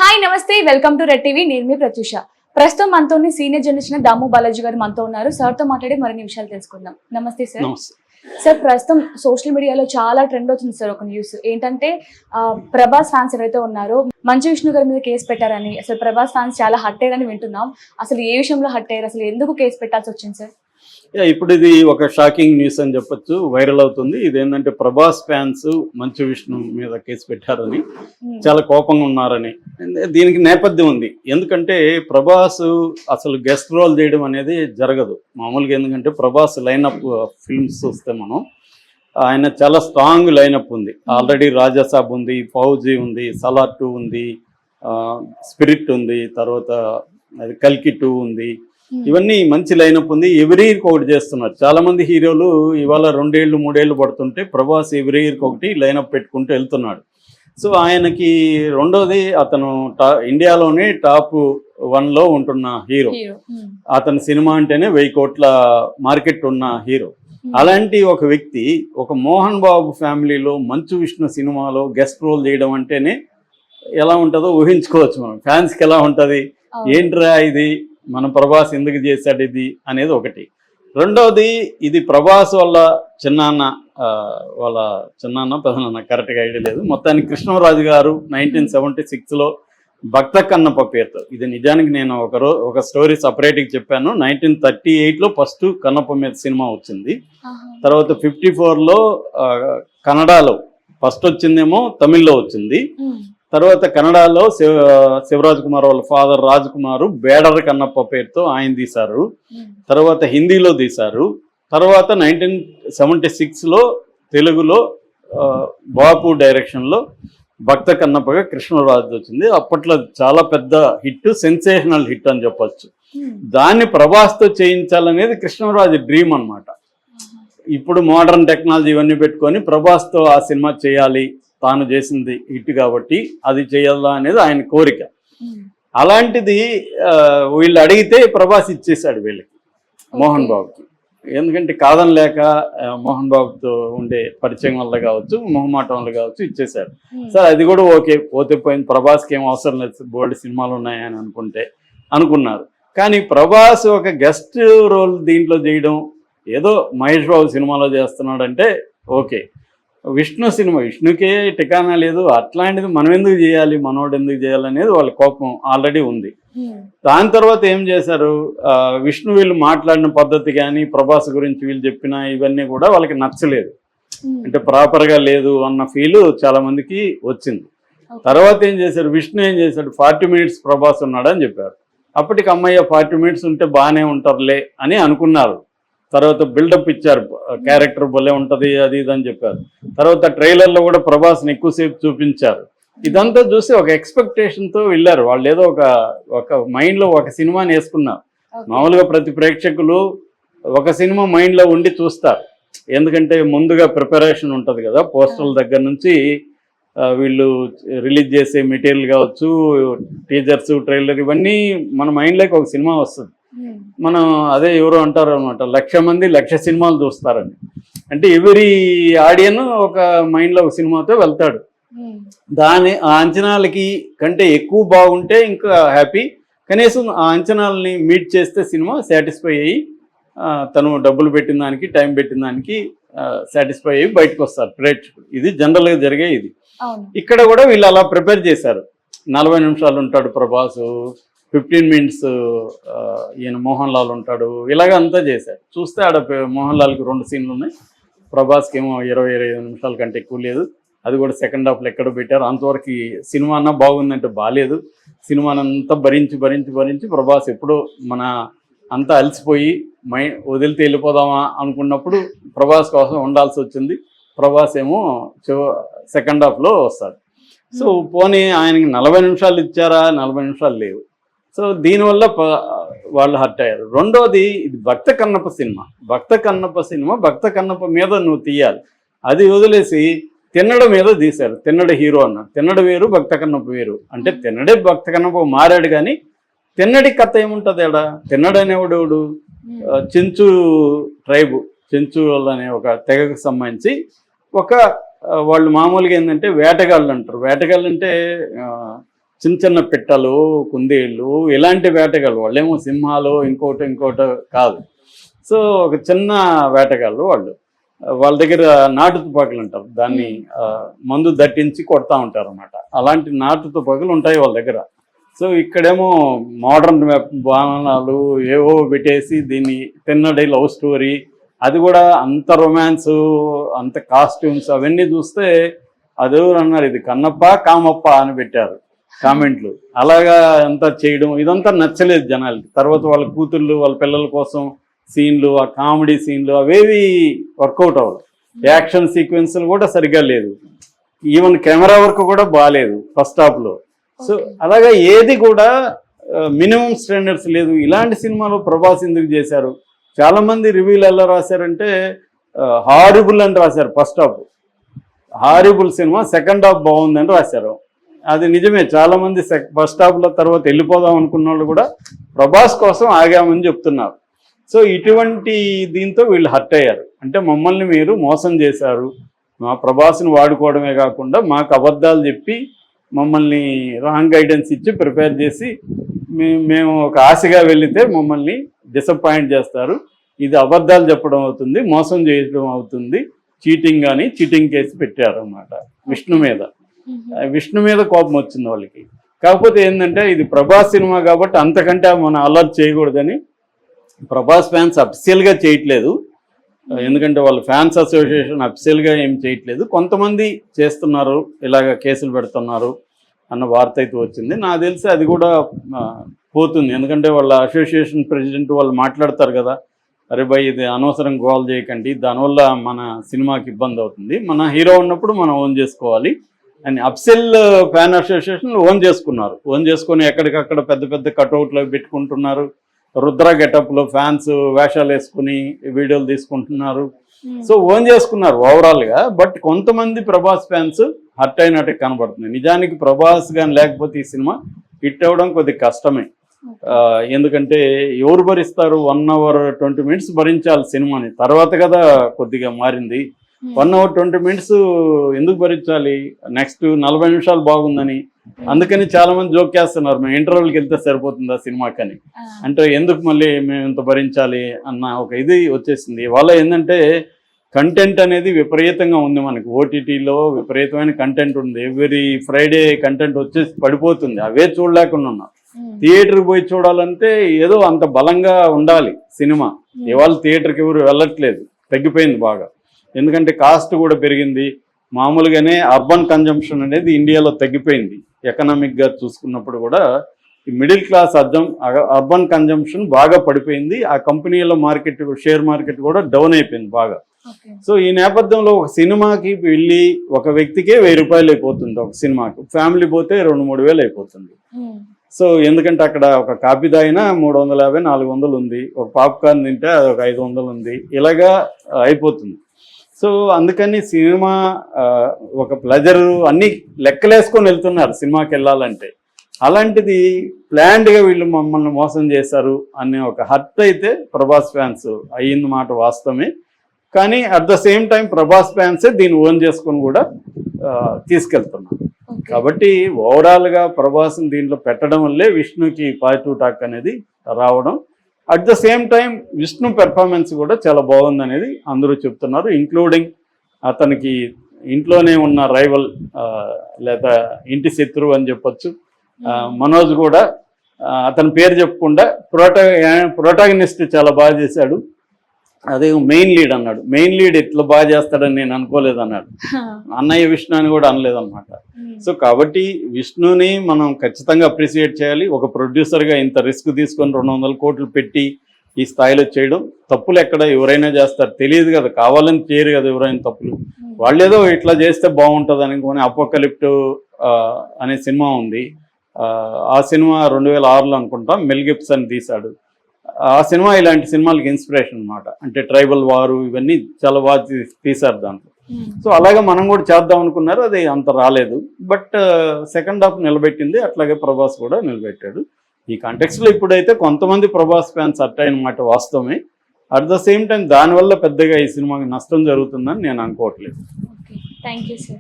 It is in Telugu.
హాయ్ నమస్తే వెల్కమ్ టు రెడ్ టీవీ నేను మీ ప్రత్యూష. ప్రస్తుతం మనతోని సీనియర్ జర్నలిస్ట్ దాము బాలాజీ గారు మనతో ఉన్నారు. సార్తో మాట్లాడి మరిన్ని విషయాలు తెలుసుకుందాం. నమస్తే సార్. సార్ ప్రస్తుతం సోషల్ మీడియాలో చాలా ట్రెండ్ అవుతుంది సార్ ఒక న్యూస్ ఏంటంటే ప్రభాస్ ఫ్యాన్స్ ఎవరైతే ఉన్నారో మంచు విష్ణు గారి మీద కేసు పెట్టారని, అసలు ప్రభాస్ ఫ్యాన్స్ చాలా హర్ట్ అయ్యారని వింటున్నాం. అసలు ఏ విషయంలో హర్ట్ అయ్యారు, అసలు ఎందుకు కేసు పెట్టాల్సి వచ్చింది సార్? ఇప్పుడు ఇది ఒక షాకింగ్ న్యూస్ అని చెప్పొచ్చు, వైరల్ అవుతుంది. ఇదేంటంటే ప్రభాస్ ఫ్యాన్స్ మంచు విష్ణు మీద కేసు పెట్టారని, చాలా కోపంగా ఉన్నారని. దీనికి నేపథ్యం ఉంది. ఎందుకంటే ప్రభాస్ అసలు గెస్ట్ రోల్ చేయడం అనేది జరగదు మామూలుగా. ఎందుకంటే ప్రభాస్ లైనప్ ఫిల్మ్స్ చూస్తే మనం ఆయన చాలా స్ట్రాంగ్ లైనప్ ఉంది. ఆల్రెడీ రాజాసాబ్ ఉంది, ఫౌజీ ఉంది, సలార్ 2 ఉంది, స్పిరిట్ ఉంది, తర్వాత అది కల్కి 2 ఉంది. ఇవన్నీ మంచి లైనప్ ఉంది. ఎవ్రీ ఇయర్కి ఒకటి చేస్తున్నారు. చాలా మంది హీరోలు ఇవాళ 2 ఏళ్ళు 3 ఏళ్ళు పడుతుంటే ప్రభాస్ ఎవ్రీ ఇయర్కి ఒకటి లైనప్ పెట్టుకుంటూ వెళ్తున్నాడు. సో ఆయనకి రెండోది, అతను ఇండియాలోనే టాప్ 1లో ఉంటున్న హీరో. అతని సినిమా అంటేనే 1000 కోట్ల మార్కెట్ ఉన్న హీరో. అలాంటి ఒక వ్యక్తి ఒక మోహన్ బాబు ఫ్యామిలీలో మంచు విష్ణు సినిమాలో గెస్ట్ రోల్ చేయడం అంటేనే ఎలా ఉంటుందో ఊహించుకోవచ్చు మనం. ఫ్యాన్స్కి ఎలా ఉంటుంది, ఏంట్రా ఇది, మన ప్రభాస్ ఎందుకు చేశాడు ఇది అనేది ఒకటి. రెండవది, ఇది ప్రభాస్ వాళ్ళ చిన్నాన్న పెదనాన్న కరెక్ట్గా ఐడియా లేదు. మొత్తానికి కృష్ణరాజు గారు 1976లో భక్త కన్నప్ప పేరుతో, ఇది నిజానికి నేను ఒక స్టోరీ సపరేట్గా చెప్పాను. 1938లో ఫస్ట్ కన్నప్ప మీద సినిమా వచ్చింది. తర్వాత 54లో కన్నడలో ఫస్ట్ వచ్చిందేమో, తమిళ్లో వచ్చింది. తర్వాత కన్నడలో శివరాజ్ కుమార్ వాళ్ళ ఫాదర్ రాజ్ కుమారు బేడర్ కన్నప్ప పేరుతో ఆయన తీశారు. తర్వాత హిందీలో తీశారు. తర్వాత 1976లో తెలుగులో బాపు డైరెక్షన్లో భక్త కన్నప్పగా కృష్ణరాజు వచ్చింది. అప్పట్లో చాలా పెద్ద హిట్, సెన్సేషనల్ హిట్ అని చెప్పొచ్చు. దాన్ని ప్రభాస్తో చేయించాలనేది కృష్ణరాజు డ్రీమ్ అనమాట. ఇప్పుడు మోడర్న్ టెక్నాలజీ ఇవన్నీ పెట్టుకొని ప్రభాస్తో ఆ సినిమా చేయాలి, తాను చేసింది హిట్ కాబట్టి అది చేయాలా అనేది ఆయన కోరిక. అలాంటిది వీళ్ళు అడిగితే ప్రభాస్ ఇచ్చేశాడు వీళ్ళకి, మోహన్ బాబుకి. ఎందుకంటే కాదనలేక మోహన్ బాబుతో ఉండే పరిచయం వల్ల కావచ్చు, మొహమాటం వల్ల కావచ్చు ఇచ్చేశాడు. సార్ అది కూడా ఓకే, పోతే పోయింది, ప్రభాస్కి ఏం అవసరం లేదు, బోల్డ్ సినిమాలు ఉన్నాయని అనుకున్నారు. కానీ ప్రభాస్ ఒక గెస్ట్ రోల్ దీంట్లో చేయడం, ఏదో మహేష్ బాబు సినిమాలో చేస్తున్నాడంటే ఓకే. విష్ణుకే టికానా లేదు. అట్లాంటిది మనం ఎందుకు చేయాలి, మనోడు ఎందుకు చేయాలనేది వాళ్ళ కోపం ఆల్రెడీ ఉంది. దాని తర్వాత ఏం చేశారు, విష్ణు వీళ్ళు మాట్లాడిన పద్ధతి కానీ ప్రభాస్ గురించి వీళ్ళు చెప్పిన ఇవన్నీ కూడా వాళ్ళకి నచ్చలేదు. అంటే ప్రాపర్గా లేదు అన్న ఫీల్ చాలా మందికి వచ్చింది. తర్వాత ఏం చేశారు, విష్ణు ఏం చేశాడు, 40 మినిట్స్ ప్రభాస్ ఉన్నాడని చెప్పారు. అప్పటికి అమ్మయ్య 40 మినిట్స్ ఉంటే బాగానే ఉంటారులే అని అనుకున్నారు. తర్వాత బిల్డప్ ఇచ్చారు, క్యారెక్టర్ భలే ఉంటుంది అది ఇది అని చెప్పారు. తర్వాత ట్రైలర్లో కూడా ప్రభాస్ని ఎక్కువసేపు చూపించారు. ఇదంతా చూసి ఒక ఎక్స్పెక్టేషన్తో వెళ్ళారు వాళ్ళు. ఏదో ఒక మైండ్లో ఒక సినిమాని వేసుకున్నారు. మామూలుగా ప్రతి ప్రేక్షకులు ఒక సినిమా మైండ్లో ఉండి చూస్తారు. ఎందుకంటే ముందుగా ప్రిపరేషన్ ఉంటుంది కదా, పోస్టర్ల దగ్గర నుంచి వీళ్ళు రిలీజ్ చేసే మెటీరియల్ కావచ్చు, టీజర్స్, ట్రైలర్, ఇవన్నీ మన మైండ్లోకి ఒక సినిమా వస్తుంది. మనం అదే ఎవరో అంటారు అనమాట, 1,00,000 మంది 1,00,000 సినిమాలు చూస్తారని. అంటే ఎవరి ఆడియన్ ఒక మైండ్లో ఒక సినిమాతో వెళ్తాడు. ఆ అంచనాలకి కంటే ఎక్కువ బాగుంటే ఇంకా హ్యాపీ. కనీసం ఆ అంచనాలని మీట్ చేస్తే సినిమా సాటిస్ఫై అయ్యి తను డబ్బులు పెట్టిన దానికి, టైం పెట్టిన దానికి సాటిస్ఫై అయ్యి బయటకు వస్తారు ప్రేక్షకులు. ఇది జనరల్గా జరిగే ఇది. ఇక్కడ కూడా వీళ్ళు అలా ప్రిపేర్ చేశారు. 40 నిమిషాలు ఉంటాడు ప్రభాసు, 15 మినిట్స్ ఈయన మోహన్ లాల్ ఉంటాడు, ఇలాగ అంతా చేశారు. చూస్తే ఆడ మోహన్ లాల్కి 2 సీన్లు ఉన్నాయి, ప్రభాస్కి ఏమో 20-25 నిమిషాల కంటే ఎక్కువ లేదు. అది కూడా సెకండ్ హాఫ్లో ఎక్కడ పెట్టారు. అంతవరకు సినిమా అన్నా బాగుందంటే బాగాలేదు. సినిమానంతా భరించి ప్రభాస్ ఎప్పుడో మన అంతా అలసిపోయి వదిలితే వెళ్ళిపోదామా అనుకున్నప్పుడు ప్రభాస్ కోసం ఉండాల్సి వచ్చింది. ప్రభాస్ ఏమో సెకండ్ హాఫ్లో వస్తాడు. సో పోనీ ఆయనకి 40 నిమిషాలు ఇచ్చారా, 40 నిమిషాలు లేవు. సో దీనివల్ల వాళ్ళు హర్ట్ అయ్యారు. రెండోది, ఇది భక్త కన్నప్ప సినిమా. భక్త కన్నప్ప మీద నువ్వు తీయాలి, అది వదిలేసి తిన్నడ మీద తీశారు. తిన్నడ హీరో అన్నారు. తిన్నడ వేరు, భక్త కన్నప్ప వేరు. అంటే తిన్నడే భక్త కన్నప్ప మారాడు, కానీ తిన్నడి కథ ఏముంటుంది ఆడ. తిన్నడు అనేవాడు చెంచు ట్రైబ్, చెంచు అనే ఒక తెగకు సంబంధించి వాళ్ళు మామూలుగా ఏంటంటే వేటగాళ్ళు అంటారు. వేటగాళ్ళు అంటే చిన్న చిన్న పిట్టలు, కుందేళ్ళు ఇలాంటి వేటగాళ్ళు. వాళ్ళేమో సింహాలు ఇంకోటి కాదు. సో ఒక చిన్న వేటగాళ్ళు వాళ్ళు. వాళ్ళ దగ్గర నాటు తుపాకులు ఉంటారు, దాన్ని మందు దట్టించి కొడతా ఉంటారు అన్నమాట. అలాంటి నాటు తుపాకులు ఉంటాయి వాళ్ళ దగ్గర. సో ఇక్కడేమో మోడర్న్ బాణాలు ఏవో పెట్టేసి దీన్ని తిన్నడి లవ్ స్టోరీ, అది కూడా అంత రొమాన్స్, అంత కాస్ట్యూమ్స్ అవన్నీ చూస్తే అదెవరు అన్నారు, ఇది కన్నప్ప కామప్ప అని పెట్టారు కామెంట్లు. అలాగా అంతా చేయడం ఇదంతా నచ్చలేదు జనాలకి. తర్వాత వాళ్ళ కూతుళ్ళు వాళ్ళ పిల్లల కోసం సీన్లు, ఆ కామెడీ సీన్లు అవేవి వర్కౌట్ అవ్వదు. యాక్షన్ సీక్వెన్స్లు కూడా సరిగ్గా లేదు. ఈవెన్ కెమెరా వర్క్ కూడా బాగాలేదు ఫస్ట్ హాఫ్లో. సో అలాగా ఏది కూడా మినిమం స్టాండర్డ్స్ లేదు. ఇలాంటి సినిమాలో ప్రభాస్ ఎందుకు చేశారు? చాలామంది రివ్యూలు ఎలా రాశారంటే హారిబుల్ అని రాశారు. First half horrible cinema, second half బాగుందని రాశారు. అది నిజమే. చాలామంది ఫస్ట్ హాఫ్లో తర్వాత వెళ్ళిపోదాం అనుకున్న వాళ్ళు కూడా ప్రభాస్ కోసం ఆగామని చెప్తున్నారు. సో ఇటువంటి దీంతో వీళ్ళు హర్ట్ అయ్యారు. అంటే మమ్మల్ని మీరు మోసం చేశారు, మా ప్రభాస్ని వాడుకోవడమే కాకుండా మాకు అబద్ధాలు చెప్పి మమ్మల్ని రాంగ్ గైడెన్స్ ఇచ్చి ప్రిపేర్ చేసి మేము ఒక ఆశగా వెళితే మమ్మల్ని డిసప్పాయింట్ చేస్తారు. ఇది అబద్ధాలు చెప్పడం అవుతుంది, మోసం చేయడం అవుతుంది, చీటింగ్ అని చీటింగ్ కేసు పెట్టారు అన్నమాట విష్ణు మీద కోపం వచ్చింది వాళ్ళకి. కాకపోతే ఏంటంటే ఇది ప్రభాస్ సినిమా కాబట్టి అంతకంటే మనం అలర్ట్ చేయకూడదని ప్రభాస్ ఫ్యాన్స్ అఫిషియల్గా చేయట్లేదు. ఎందుకంటే వాళ్ళ ఫ్యాన్స్ అసోసియేషన్ అఫిషియల్గా ఏం చేయట్లేదు. కొంతమంది చేస్తున్నారు, ఇలాగ కేసులు పెడుతున్నారు అన్న వార్త అయితే వచ్చింది. నాకు తెలిసి అది కూడా పోతుంది. ఎందుకంటే వాళ్ళ అసోసియేషన్ ప్రెసిడెంట్ వాళ్ళు మాట్లాడతారు కదా, అరే భయ్ ఇది అనవసరం గోల్ చేయకండి, దానివల్ల మన సినిమాకి ఇబ్బంది అవుతుంది, మన హీరో ఉన్నప్పుడు మనం ఓన్ చేసుకోవాలి అని అఫిషియల్ ఫ్యాన్ అసోసియేషన్ ఓన్ చేసుకున్నారు. ఓన్ చేసుకొని ఎక్కడికక్కడ పెద్ద పెద్ద కట్అవుట్లు పెట్టుకుంటున్నారు. రుద్ర గెటప్లో ఫ్యాన్స్ వేషాలు వేసుకుని వీడియోలు తీసుకుంటున్నారు. సో ఓన్ చేసుకున్నారు ఓవరాల్గా. బట్ కొంతమంది ప్రభాస్ ఫ్యాన్స్ హర్ట్ అయినట్టు కనబడుతుంది. నిజానికి ప్రభాస్ కానీ లేకపోతే ఈ సినిమా హిట్ అవ్వడం కొద్దిగా కష్టమే. ఎందుకంటే ఎవరు భరిస్తారు? 1 hour 20 minutes భరించాలి సినిమాని. తర్వాత కదా కొద్దిగా మారింది. 1 hour 20 minutes ఎందుకు భరించాలి? నెక్స్ట్ 40 నిమిషాలు బాగుందని. అందుకని చాలా మంది జోక్ చేస్తున్నారు, మేము ఇంటర్వెల్కి వెళ్తే సరిపోతుంది ఆ సినిమాకని. అంటే ఎందుకు మళ్ళీ మేము ఇంత భరించాలి అన్న ఒక ఇది వచ్చేసింది. ఇవాళ ఏంటంటే కంటెంట్ అనేది విపరీతంగా ఉంది మనకి. ఓటీటీలో విపరీతమైన కంటెంట్ ఉంది. ఎవ్రీ ఫ్రైడే కంటెంట్ వచ్చేసి పడిపోతుంది. అవే చూడలేకుండా ఉన్నాం. థియేటర్కి పోయి చూడాలంటే ఏదో అంత బలంగా ఉండాలి సినిమా. ఇవాళ థియేటర్కి ఎవరు వెళ్ళట్లేదు, తగ్గిపోయింది బాగా. ఎందుకంటే కాస్ట్ కూడా పెరిగింది. మామూలుగానే అర్బన్ కన్జంప్షన్ అనేది ఇండియాలో తగ్గిపోయింది. ఎకనామిక్గా చూసుకున్నప్పుడు కూడా ఈ మిడిల్ క్లాస్ అర్బన్ కన్జంప్షన్ బాగా పడిపోయింది. ఆ కంపెనీల మార్కెట్, షేర్ మార్కెట్ కూడా డౌన్ అయిపోయింది బాగా. సో ఈ నేపథ్యంలో ఒక సినిమాకి వెళ్ళి ఒక వ్యక్తికే 1000 రూపాయలు అయిపోతుంది ఒక సినిమాకి. ఫ్యామిలీ పోతే 2-3 వేలు అయిపోతుంది. సో ఎందుకంటే అక్కడ ఒక కాపీ తాగినా 350-400 ఉంది, ఒక పాప్కార్న్ తింటే అది ఒక 500 ఉంది, ఇలాగా అయిపోతుంది. సో అందుకని సినిమా ఒక ప్లెజర్ అన్నీ లెక్కలేసుకొని వెళ్తున్నారు సినిమాకి వెళ్ళాలంటే. అలాంటిది ప్లాన్డ్గా వీళ్ళు మమ్మల్ని మోసం చేశారు అనే ఒక హర్ట్ అయితే ప్రభాస్ ఫ్యాన్స్ అయ్యింది మాట వాస్తవమే. కానీ at the same time Prabhas ఫ్యాన్సే దీన్ని ఓన్ చేసుకొని కూడా తీసుకెళ్తున్నారు. కాబట్టి ఓవరాల్గా ప్రభాస్ని దీంట్లో పెట్టడం వల్లే విష్ణుకి పాజిటివ్ టాక్ అనేది రావడం. At the same time Vishnu performance కూడా చాలా బాగుంది అనేది అందరూ చెప్తున్నారు. ఇంక్లూడింగ్ అతనికి ఇంట్లోనే ఉన్న రైవల్ లేదా ఇంటి శత్రువు అని చెప్పొచ్చు మనోజ్ కూడా అతని పేరు చెప్పకుండా ప్రోటాగనిస్ట్ చాలా బాగా చేశాడు. అదే మెయిన్ లీడ్ అన్నాడు. మెయిన్ లీడ్ ఇట్లా బాగా చేస్తాడని నేను అనుకోలేదు అన్నాడు. అన్నయ్య విష్ణు అని కూడా అనలేదన్నమాట. సో కాబట్టి విష్ణుని మనం ఖచ్చితంగా అప్రిసియేట్ చేయాలి. ఒక ప్రొడ్యూసర్గా ఇంత రిస్క్ తీసుకొని 200 కోట్లు పెట్టి ఈ స్థాయిలో చేయడం తప్పులు ఎక్కడ ఎవరైనా చేస్తారు, తెలియదు కదా, కావాలని చేయరు కదా ఎవరైనా తప్పులు. వాళ్ళేదో ఇట్లా చేస్తే బాగుంటుంది అనుకోని అపోకలిప్ట్ అనే సినిమా ఉంది. ఆ సినిమా 2006లో అనుకుంటా మెల్ గిబ్సన్ తీశాడు. ఆ సినిమా ఇలాంటి సినిమాలకి ఇన్స్పిరేషన్ అనమాట. అంటే ట్రైబల్ వారు ఇవన్నీ చాలా బాగా తీశారు దాంట్లో. సో అలాగే మనం కూడా చేద్దాం అనుకున్నారు, అది అంత రాలేదు. బట్ సెకండ్ హాఫ్ నిలబెట్టింది. అట్లాగే ప్రభాస్ కూడా నిలబెట్టాడు. ఈ కాంటెక్స్లో ఇప్పుడైతే కొంతమంది ప్రభాస్ ఫ్యాన్స్ అట్ అయినమాట వాస్తవమే. అట్ ద సేమ్ టైం దానివల్ల పెద్దగా ఈ సినిమాకి నష్టం జరుగుతుందని నేను అనుకోవట్లేదు. Thank you sir.